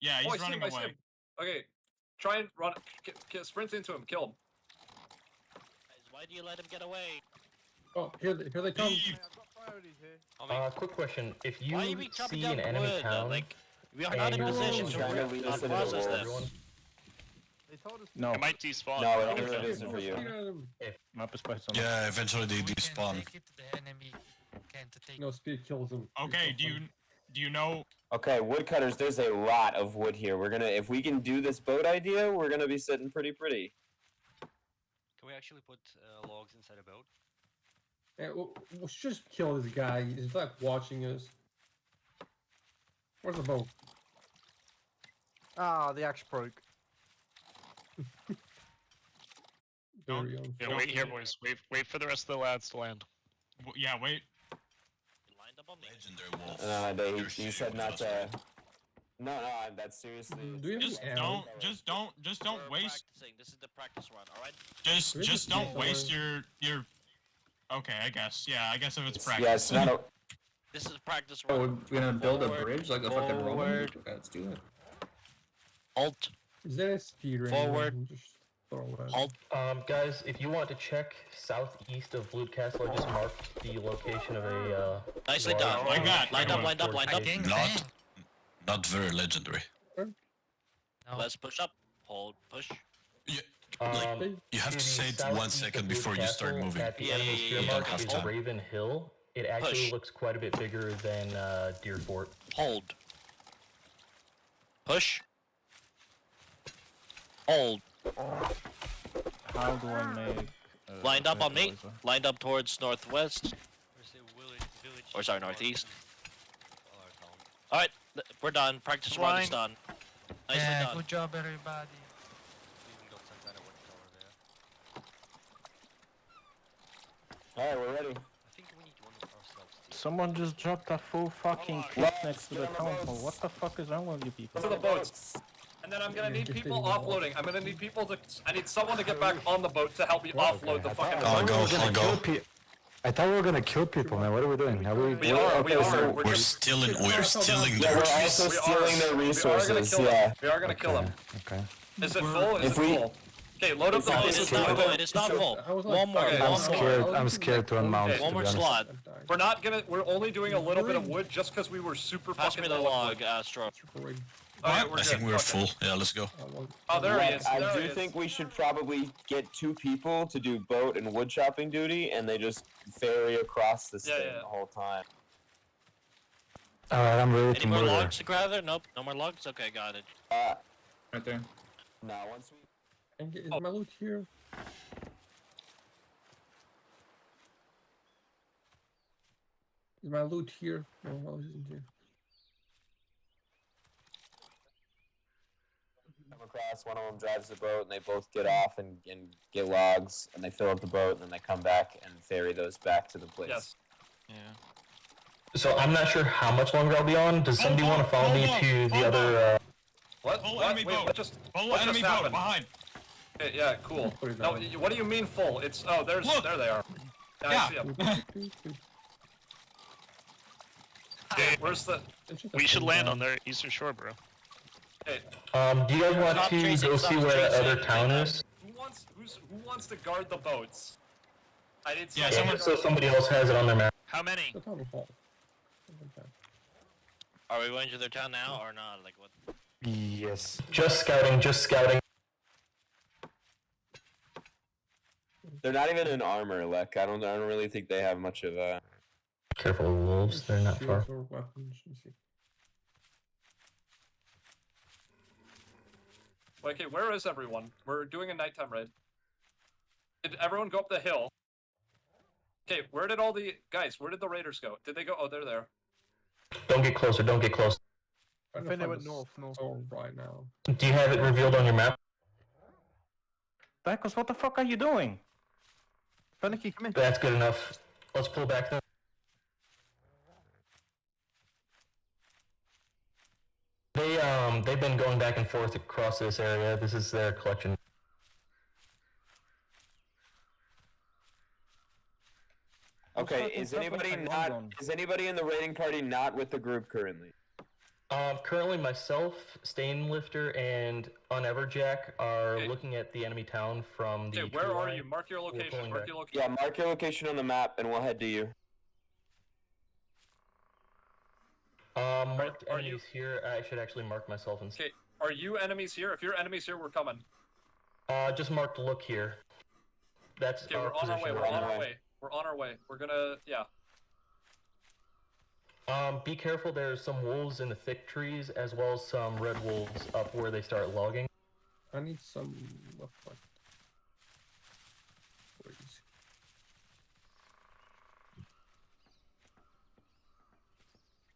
Yeah, he's running I see away. him. Okay, try and run. Sprint into him. Kill him. Why do you let him get away? Oh, here they come. Leave. I've got priorities here. Quick question. If you Why are we chopping see down an enemy wood? town, Like, we are not in and you're position to trying to lead us into the process war, this. everyone- They told us. No. It might despawn. No, Oh, it shit, isn't for you. spear him. Map is quite Yeah, eventually they despawn. Take it to the enemy. Can't take No, spear kills him. Okay, do you know? Okay, woodcutters, there's a lot of wood here. If we can do this boat idea, we're gonna be sitting pretty. Can we actually put logs inside a boat? Yeah, we'll just kill this guy. He's like watching us. Where's the boat? Ah, the axe broke. Very on. Yeah, wait here, boys. Wait for the rest of the lads to land. Yeah, wait. You lined up on me. Legendary wolf. He said not to. No, that's seriously. Do you have Just an arrow? don't We're waste. practicing. This is the practice run, alright? Just don't waste your. Okay, I guess. Yeah, I guess if it's practice. Yeah, it's not a. This is practice Oh, run. we're gonna build a Forward, bridge like a fucking Roman? forward. Okay, let's do it. Halt. Is there a speed ring? Forward. Just throw it out. Halt. Guys, if you want to check southeast of Loot Castle, I just marked the location of a. Nicely large- done. Like that. Lined up, lined up, lined up. Gang Not very legendary. No. Let's push up. Hold. Push. Like, you have to say it 1 second before you start moving. At the Yeah, enemy yeah, spear yeah, mark yeah. is Have to. Raven Hill. It actually Push. looks quite a bit bigger than Deer Fort. Hold. Push. Hold. How do I make? Lined up on me. Lined up towards northwest. Where's the village? Or sorry, northeast. Oh, our town. Alright, we're done. Practice run is done. Nicely Yeah, done. good job, everybody. We even got some kind of watchtower there. Alright, we're ready. I think we need one of ourselves. Someone just dropped a full fucking clip next to the town hall. What the fuck is wrong with you people? To the boats. And then I'm gonna need people offloading. I'm gonna need people to. I need someone to get back on the boat to help me offload the fucking. I'll go. I thought we were gonna kill people, man. What are we doing? Are we? We are. We're just- stealing Yeah, we're their also trees. stealing their resources. We Yeah. are gonna kill them. Okay. Is it full? Is it full? Okay, load up the No, it boats. is not full. It is not full. I was like, One more. okay, One I'm more. scared. I'm scared to unmount. Okay. One more slot. We're not gonna. We're only doing a little bit of wood just because we were super Pass fucking me the low on log, wood. Astro. Alright, we're I think good. we're Okay. full. Yeah, let's go. Oh, there he is. I There do he is. think we should probably get 2 people to do boat and wood chopping duty, and they just ferry across this Yeah, thing yeah. the whole time. Alright, I'm ready Any to more murder. logs to gather? Nope. No more logs? Okay, got it. Right there. Now once we. And is my loot here? Is my loot here? No, my loot isn't here. Come across, one of them drives the boat, and they both get off and get logs, and they fill up the boat, and then they come back and ferry those back to the place. Yes. Yeah. So I'm not sure how much longer I'll be on. Does somebody want to follow me to the other? What? Full What? enemy Wait, boat. what just? Full what enemy just boat happened? behind. Okay, yeah, cool. Put it No, down. what do you mean full? It's there's Look. there they are. Yeah, I Yeah. see 'em. Where's the? We should land on their eastern shore, bro. Okay, Do you guys want Stop to chasing, go stop see where that chasing. other town is? who wants to guard the boats? I need Yeah, someone. someone- So somebody else has it on their map. How many? The town hall. Okay. Are we going to their town now or not? Like what? Yes. Just scouting. Just scouting. They're not even in armor, Lek. I don't really think they have much of a. Careful of wolves. They're not far. Shields or weapons. Let me see. Okay, where is everyone? We're doing a nighttime raid. Did everyone go up the hill? Okay, where did all the guys? Where did the raiders go? Did they go? Oh, they're there. Don't get closer. Don't get close. I think they went north. Oh, right now. Do you have it revealed on your map? Becos, what the fuck are you doing? Fennec, come in. That's good enough. Let's pull back then. They've been going back and forth across this area. This is their collection. Okay, is anybody in the raiding party not with the group currently? Currently myself, Stainlifter, and Uneverjack are Okay. looking at the enemy town from the Okay, where tree are line. you? Mark your location. pulling Mark back. your location. Yeah, mark your location on the map, and we'll head to you. Marked are enemies here. I should actually mark myself instead. Okay, are you enemies here? If you're enemies here, we're coming. Just marked look here. That's Okay, our we're on our way. position We're right on now. our way. We're on our way. We're gonna, yeah. Be careful, there's some wolves in the thick trees, as well as some red wolves up where they start logging. I need some. What the fuck? Please.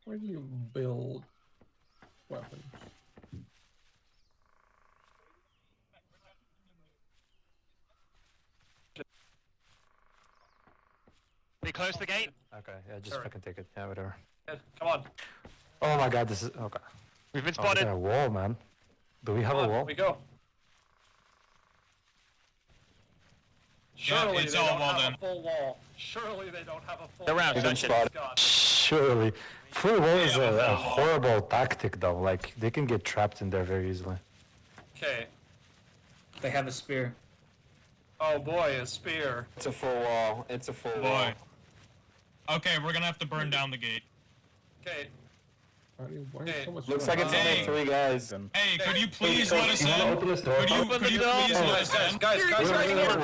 Where do you build weapons? They close the gate. Okay, yeah, just Sure. fucking take it. Yeah, whatever. Good. Come on. Oh my god, this is okay. We've been Oh, we got spotted. a wall, man. Do we have Come a on, wall? we go. Surely it's they all don't wall have then. a full wall. Surely they don't have a full They're around wall. We've been spotted. God. Surely. Full wall is Yeah, a full wall. horrible tactic, though. Like, they can get trapped in there very easily. Okay. They have a spear. Oh boy, a spear. It's a full wall. It's a full wall. Boy. Okay, we're gonna have to burn down the gate. Okay. Why Hey, so much Looks like it's Hey. only 3 guys. Hey, could you please Hey, let us you wanna in? open this door? Could you Open the please door. let Guys, us in? guys, guys, guys, guys.